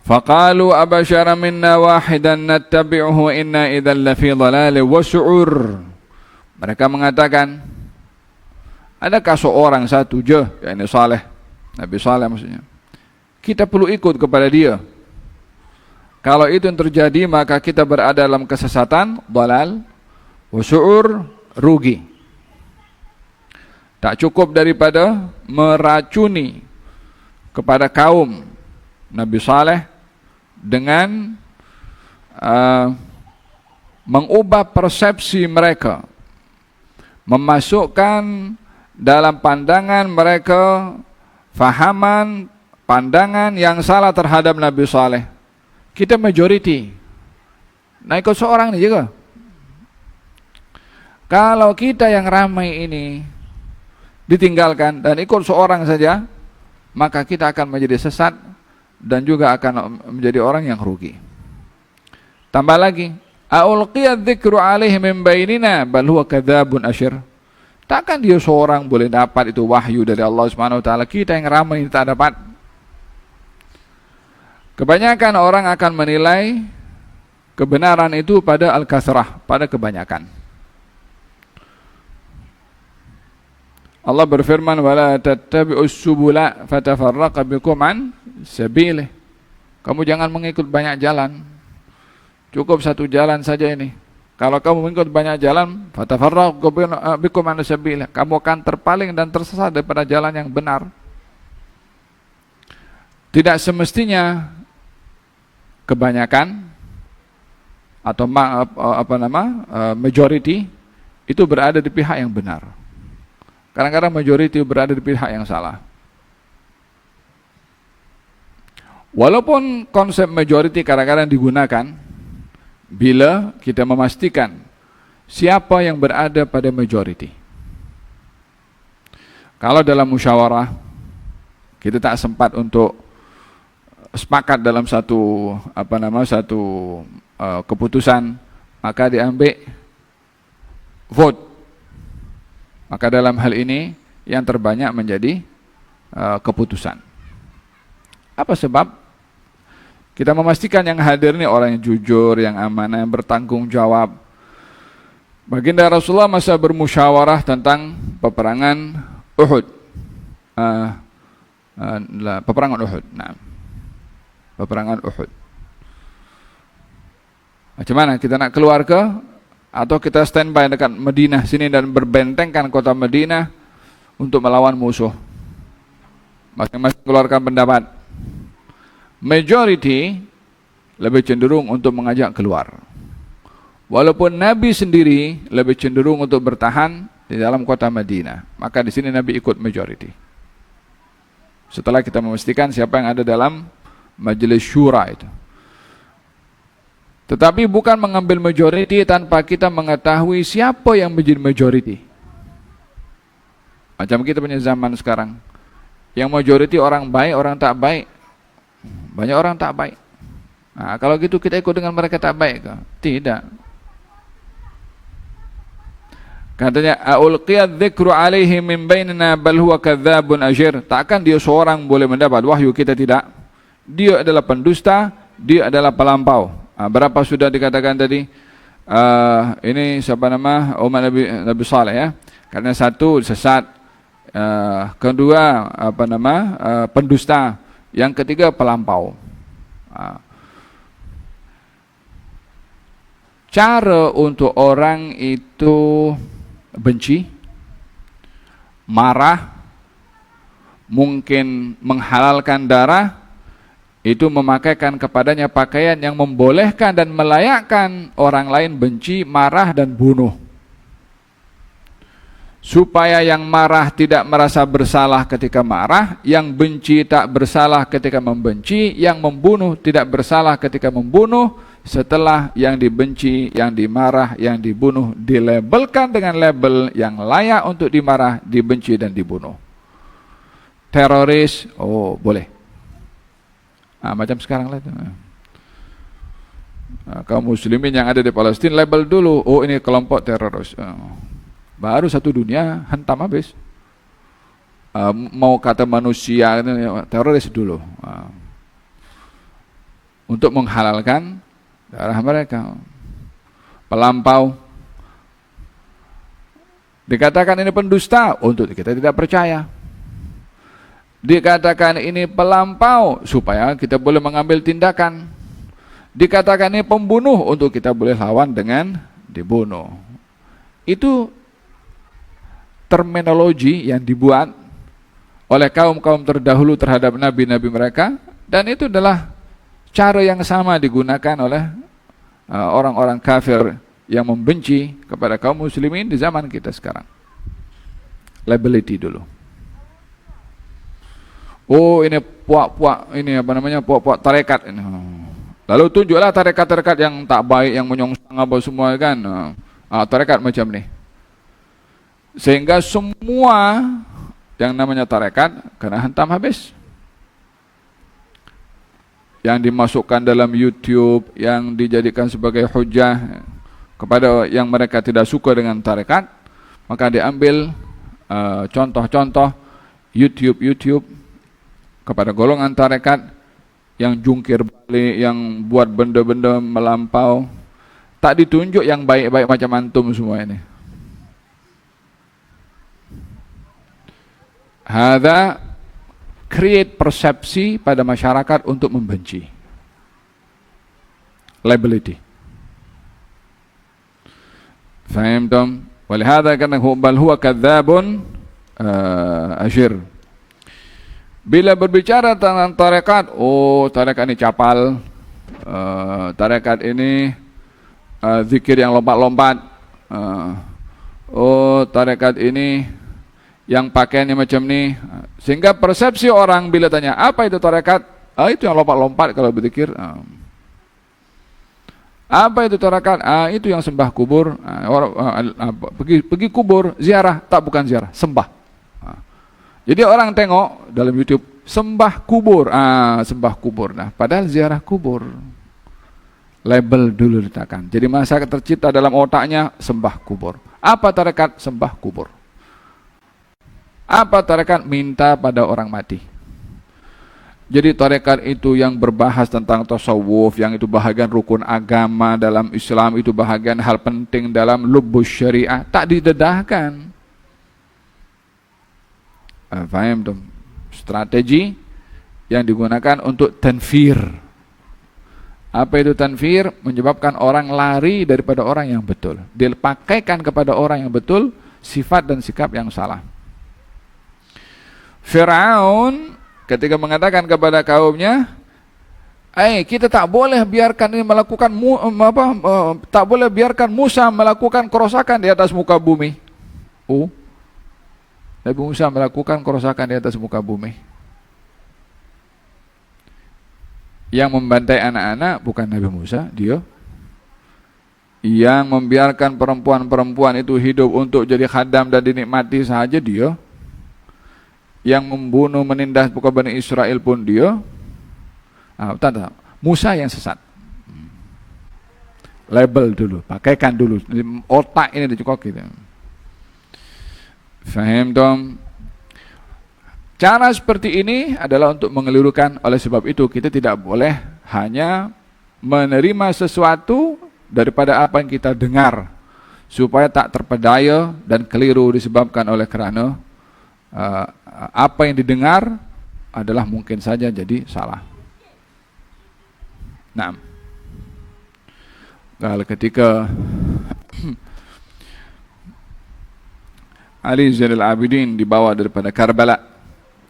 Faqalu abashara minna wahidan nattabi'uhu inna idzal lafi dhalalin wa su'ur. Mereka mengatakan, adakah seorang satu je, yakni Saleh, Nabi Saleh maksudnya, kita perlu ikut kepada dia. Kalau itu yang terjadi, maka kita berada dalam kesesatan, dhalal, wa su'ur, rugi. Tak cukup daripada meracuni kepada kaum Nabi Saleh dengan mengubah persepsi mereka, memasukkan dalam pandangan mereka fahaman, pandangan yang salah terhadap Nabi Saleh. Kita majority, nah ikut seorang ni juga. Kalau kita yang ramai ini ditinggalkan dan ikut seorang saja, maka kita akan menjadi sesat dan juga akan menjadi orang yang rugi. Tambah lagi, aulqiyadz dzikru alaihi min bainina bal huwa kadzabun asyir. Takkan dia seorang boleh dapat itu wahyu dari Allah Subhanahu wa taala, kita yang ramai tak dapat. Kebanyakan orang akan menilai kebenaran itu pada al-kasrah, pada kebanyakan. Allah berfirman, wala tattabi'us subula fatafarraqa bikum an sabilih. Kamu jangan mengikut banyak jalan, cukup satu jalan saja ini. Kalau kamu mengikut banyak jalan, fatafarraqu bikum an sabilih, kamu akan terpaling dan tersesat daripada jalan yang benar. Tidak semestinya kebanyakan atau majority itu berada di pihak yang benar. Kadang-kadang majority berada di pihak yang salah. Walaupun konsep majority kadang-kadang digunakan bila kita memastikan siapa yang berada pada majority. Kalau dalam musyawarah kita tak sempat untuk sepakat dalam satu keputusan, maka diambil vote. Maka dalam hal ini yang terbanyak menjadi keputusan. Apa sebab? Kita memastikan yang hadir ini orang yang jujur, yang amanah, yang bertanggung jawab. Baginda Rasulullah masa bermusyawarah tentang peperangan Uhud. Peperangan Uhud. Nah, peperangan Uhud. Macam mana kita nak keluar ke? Atau kita standby dekat Madinah sini dan berbentengkan kota Madinah untuk melawan musuh? Masing-masing keluarkan pendapat. Majority lebih cenderung untuk mengajak keluar. Walaupun Nabi sendiri lebih cenderung untuk bertahan di dalam kota Madinah, maka di sini Nabi ikut majority. Setelah kita memastikan siapa yang ada dalam majelis syura itu. Tetapi bukan mengambil majority tanpa kita mengetahui siapa yang menjadi majority. Macam kita punya zaman sekarang, yang majority orang baik, orang tak baik. Banyak orang tak baik. Nah, kalau gitu kita ikut dengan mereka tak baik ke? Tidak. Katanya, aulqiyadz dzikru alaihi min bainina bal huwa kadzabun asyir. Takkan dia seorang boleh mendapat wahyu, kita tidak. Dia adalah pendusta, dia adalah pelampau. Berapa sudah dikatakan tadi? Ini siapa nama? Umat Nabi Saleh ya. Karena satu sesat, kedua pendusta, yang ketiga pelampau. Cara untuk orang itu benci, marah, mungkin menghalalkan darah, itu memakaikan kepadanya pakaian yang membolehkan dan melayakkan orang lain benci, marah dan bunuh. Supaya yang marah tidak merasa bersalah ketika marah, yang benci tak bersalah ketika membenci, yang membunuh tidak bersalah ketika membunuh, setelah yang dibenci, yang dimarah, yang dibunuh dilabelkan dengan label yang layak untuk dimarah, dibenci dan dibunuh. Teroris, oh boleh. Macam sekarang lah itu. Kaum muslimin yang ada di Palestina label dulu, oh ini kelompok teroris. Baru satu dunia hantam habis. Mau kata manusia teroris dulu. untuk menghalalkan darah mereka. Pelampau dikatakan ini pendusta, untuk kita tidak percaya. Dikatakan ini pelampau supaya kita boleh mengambil tindakan. Dikatakan ini pembunuh, untuk kita boleh lawan dengan dibunuh. Itu terminologi yang dibuat oleh kaum-kaum terdahulu terhadap nabi-nabi mereka, dan itu adalah cara yang sama digunakan oleh orang-orang kafir yang membenci kepada kaum muslimin di zaman kita sekarang. Labelity dulu. Oh, ini puak-puak, ini apa namanya, puak-puak tarekat ini. Lalu tunjuklah tarekat-tarekat yang tak baik, yang menyongsong apa semua kan. Tarekat macam ni. Sehingga semua yang namanya tarekat kena hantam habis. Yang dimasukkan dalam YouTube, yang dijadikan sebagai hujah kepada yang mereka tidak suka dengan tarekat, maka diambil contoh-contoh YouTube kepada golongan tarekat yang jungkir balik, yang buat benda-benda melampau. Tak ditunjuk yang baik-baik macam antum semua ini. Hadza create persepsi pada masyarakat untuk membenci. Labelity. Fahimtum? Walihada karena bal huwa kadzabun asyir. Bila berbicara tentang tarekat, oh tarekat ini capal, tarekat ini zikir yang lompat-lompat, oh tarekat ini yang pakaiannya macam ni, sehingga persepsi orang bila tanya apa itu tarekat, itu yang lompat-lompat kalau berzikir. Apa itu tarekat? Itu yang sembah kubur. Pergi kubur, ziarah, tak bukan ziarah, sembah. Jadi orang tengok dalam YouTube sembah kubur, sembah kubur. Nah, padahal ziarah kubur. Label dulu diletakkan. Jadi masyarakat tercipta dalam otaknya sembah kubur. Apa tarekat? Sembah kubur. Apa tarekat? Minta pada orang mati. Jadi tarekat itu yang berbahas tentang tasawuf, yang itu bahagian rukun agama dalam Islam, itu bahagian hal penting dalam lubus syariah, tak didedahkan. Faham tuh? Strategi yang digunakan untuk tanfir. Apa itu tanfir? Menyebabkan orang lari daripada orang yang betul. Dipakaikan kepada orang yang betul sifat dan sikap yang salah. Firaun ketika mengatakan kepada kaumnya, kita tak boleh biarkan ini melakukan tak boleh biarkan Musa melakukan kerosakan di atas muka bumi. Oh, Nabi Musa melakukan kerosakan di atas muka bumi. Yang membantai anak-anak bukan Nabi Musa, dia. Yang membiarkan perempuan-perempuan itu hidup untuk jadi khadam dan dinikmati saja, dia. Yang membunuh, menindas bukan Bani Israel pun dia. Musa yang sesat. Label dulu, pakaikan dulu, otak ini dicokok gitu. Faham dong? Cara seperti ini adalah untuk mengelirukan. Oleh sebab itu kita tidak boleh hanya menerima sesuatu daripada apa yang kita dengar, supaya tak terpedaya dan keliru disebabkan oleh kerana apa yang didengar adalah mungkin saja jadi salah. Nah, kalau ketika Ali Zainal Abidin dibawa daripada Karbala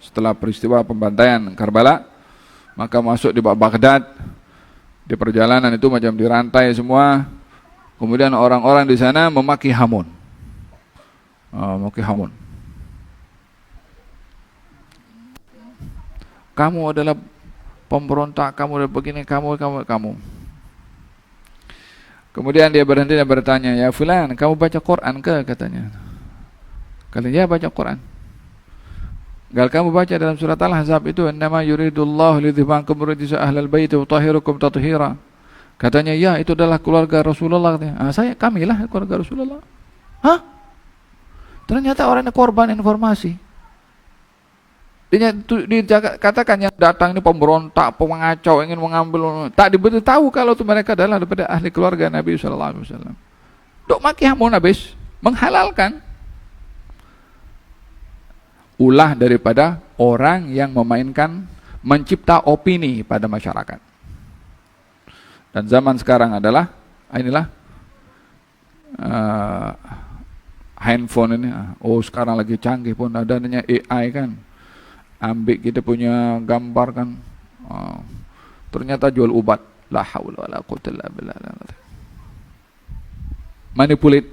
setelah peristiwa pembantaian Karbala, maka masuk di Baghdad. Di perjalanan itu macam dirantai semua. Kemudian orang-orang di sana memaki Hamun. Memaki Hamun. Kamu adalah pemberontak, kamu adalah begini, kamu. Kemudian dia berhenti dan bertanya, ya fulan, kamu baca Quran ke? Katanya. Kalau ya baca Quran. Kalau kamu baca dalam surat Al-Ahzab itu, innama yuridullahu lidhibankum rijsa ahlal baiti wa tahhirukum tathira. Katanya, ya itu adalah keluarga Rasulullah. Kamilah keluarga Rasulullah. Hah? Ternyata orangnya korban informasi. Dikatakan yang datang ini pemberontak, pengacau, ingin mengambil. Tak diberitahu kalau itu mereka adalah daripada ahli keluarga Nabi Sallallahu Alaihi Wasallam. Dok maki hamun habis menghalalkan. Ulah daripada orang yang memainkan, mencipta opini pada masyarakat. Dan zaman sekarang adalah inilah handphone ini. Oh sekarang lagi canggih pun ada namanya AI kan. Ambil kita punya gambar kan, ternyata jual obat. La haula wala quwwata illa billah. Manipulate